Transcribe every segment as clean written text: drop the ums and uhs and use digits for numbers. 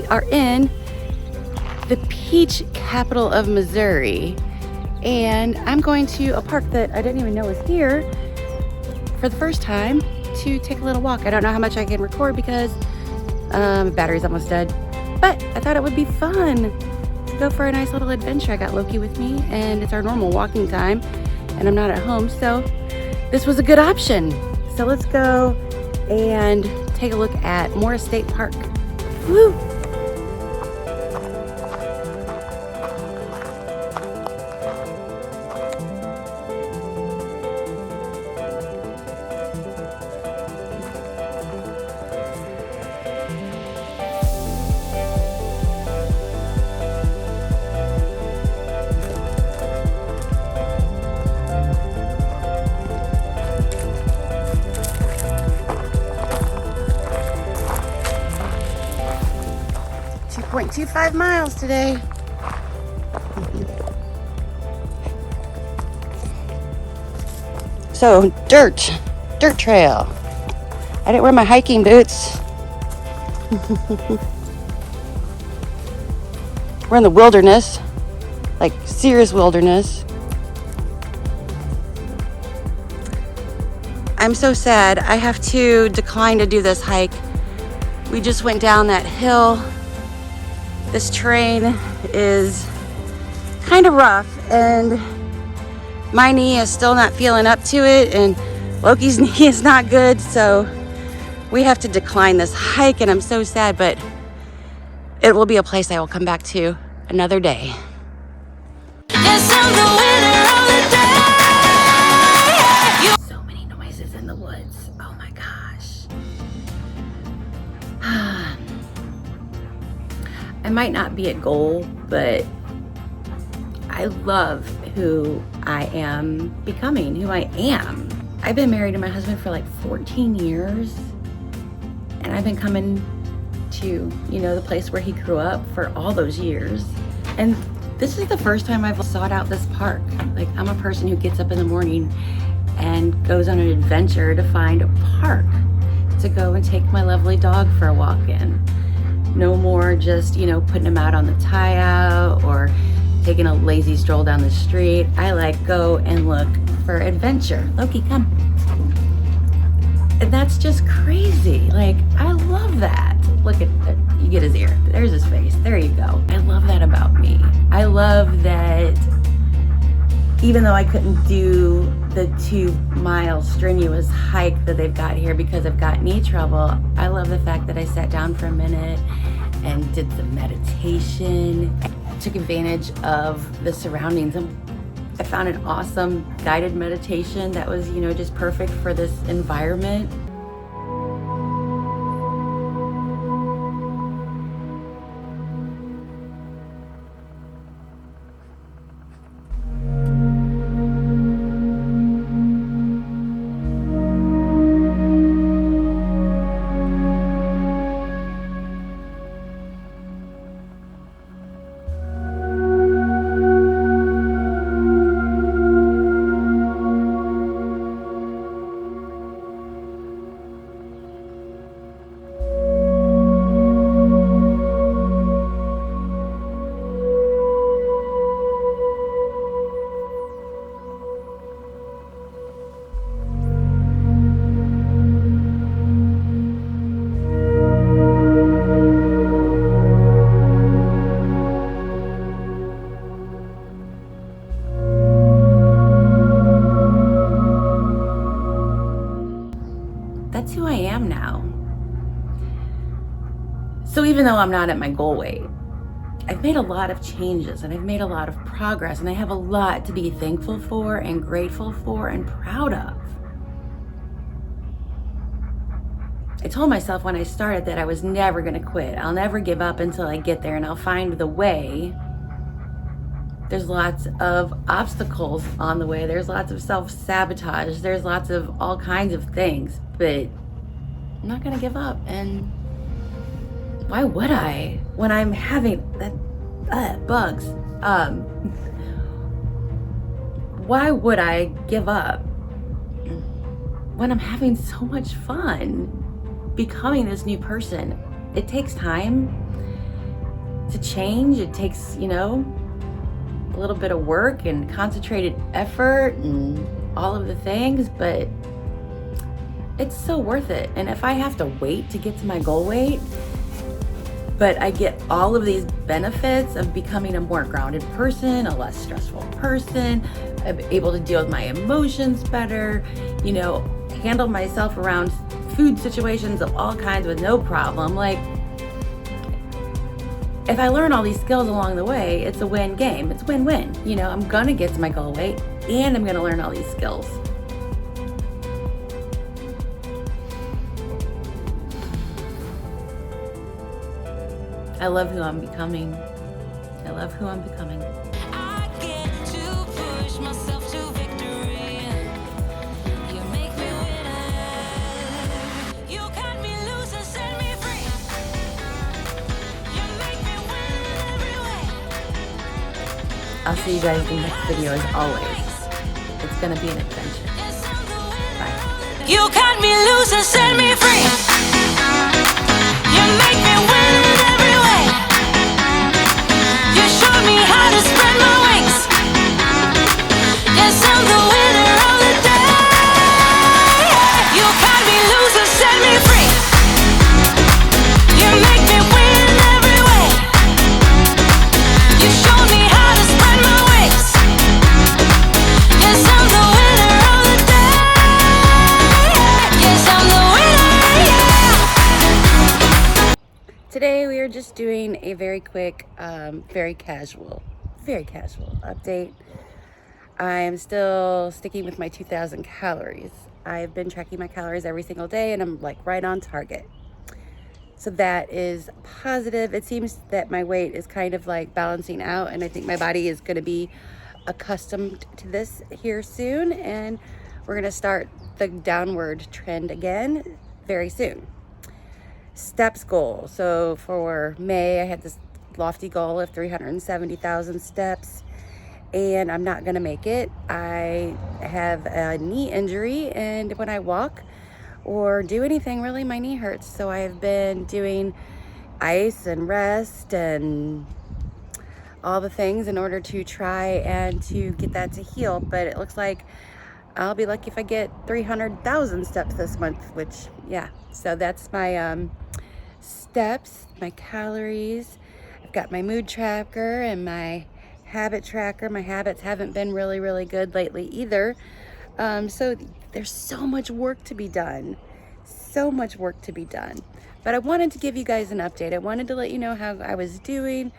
we are in the peach capital of Missouri, and I'm going to a park that I didn't even know was here for the first time to take a little walk. I don't know how much I can record because battery's almost dead, but I thought it would be fun to go for a nice little adventure. I got Loki with me, and it's our normal walking time, and I'm not at home, so this was a good option. So let's go and take a look at Morris State Park. Woo! 2.25 miles today. So, dirt trail. I didn't wear my hiking boots. We're in the wilderness, like serious wilderness. I'm so sad. I have to decline to do this hike. We just went down that hill. This terrain is kind of rough, and my knee is still not feeling up to it, and Loki's knee is not good, so we have to decline this hike, and I'm so sad, but it will be a place I will come back to another day. So many noises in the woods. Oh my gosh. I might not be a goal, but I love who I am becoming, who I am. I've been married to my husband for like 14 years, and I've been coming to, the place where he grew up for all those years. And this is the first time I've sought out this park. Like, I'm a person who gets up in the morning and goes on an adventure to find a park to go and take my lovely dog for a walk in. No more just, putting him out on the tie out or taking a lazy stroll down the street. I go and look for adventure. Loki, come. And that's just crazy. I love that. Look at it. You get his ear. There's his face. There you go. I love that about me. I love that even though I couldn't do the 2-mile strenuous hike that they've got here because I've got knee trouble, I love the fact that I sat down for a minute and did some meditation. I took advantage of the surroundings. I found an awesome guided meditation that was, just perfect for this environment. That's who I am now. So even though I'm not at my goal weight, I've made a lot of changes and I've made a lot of progress, and I have a lot to be thankful for and grateful for and proud of. I told myself when I started that I was never going to quit. I'll never give up until I get there, and I'll find the way. There's lots of obstacles on the way. There's lots of self-sabotage. There's lots of all kinds of things, but I'm not going to give up. And why would I when I'm having bugs? Why would I give up when I'm having so much fun becoming this new person? It takes time. to change. It takes, you know, a little bit of work and concentrated effort and all of the things, but it's so worth it. And if I have to wait to get to my goal weight, but I get all of these benefits of becoming a more grounded person, a less stressful person, I'm able to deal with my emotions better, you know, handle myself around food situations of all kinds with no problem. Like, if I learn all these skills along the way, it's a win game. It's win-win. You know, I'm gonna get to my goal weight and I'm gonna learn all these skills. I love who I'm becoming. I love who I'm becoming. I get to push myself to victory. You make me winner. You cut me loose and set me free. You make me win every way. I'll see you guys in the next video as always. It's gonna be an adventure. Bye. You cut me loose and set me free. You make me win every way. You show me how to spread my wings. Yes, I'm the winner of the day. You cut me loose and set me free. You make me win every way. You show me how to spread my wings. Yes, I'm the winner of the day. Yes, I'm the winner, yeah. Today we are just doing a very quick, very casual update. I am still sticking with my 2,000 calories. I've been tracking my calories every single day and I'm like right on target. So that is positive. It seems that my weight is kind of like balancing out and I think my body is going to be accustomed to this here soon, and we're going to start the downward trend again very soon. Steps goal. So for May, I had this lofty goal of 370,000 steps, and I'm not gonna make it. I have a knee injury, and when I walk or do anything, really, my knee hurts. So I've been doing ice and rest and all the things in order to try and to get that to heal. But it looks like I'll be lucky if I get 300,000 steps this month, which, yeah. So that's my steps, my calories. I've got my mood tracker and my habit tracker. My habits haven't been really good lately either. So there's so much work to be done. So much work to be done. But I wanted to give you guys an update. I wanted to let you know how I was doing,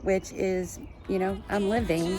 which is, you know, I'm living.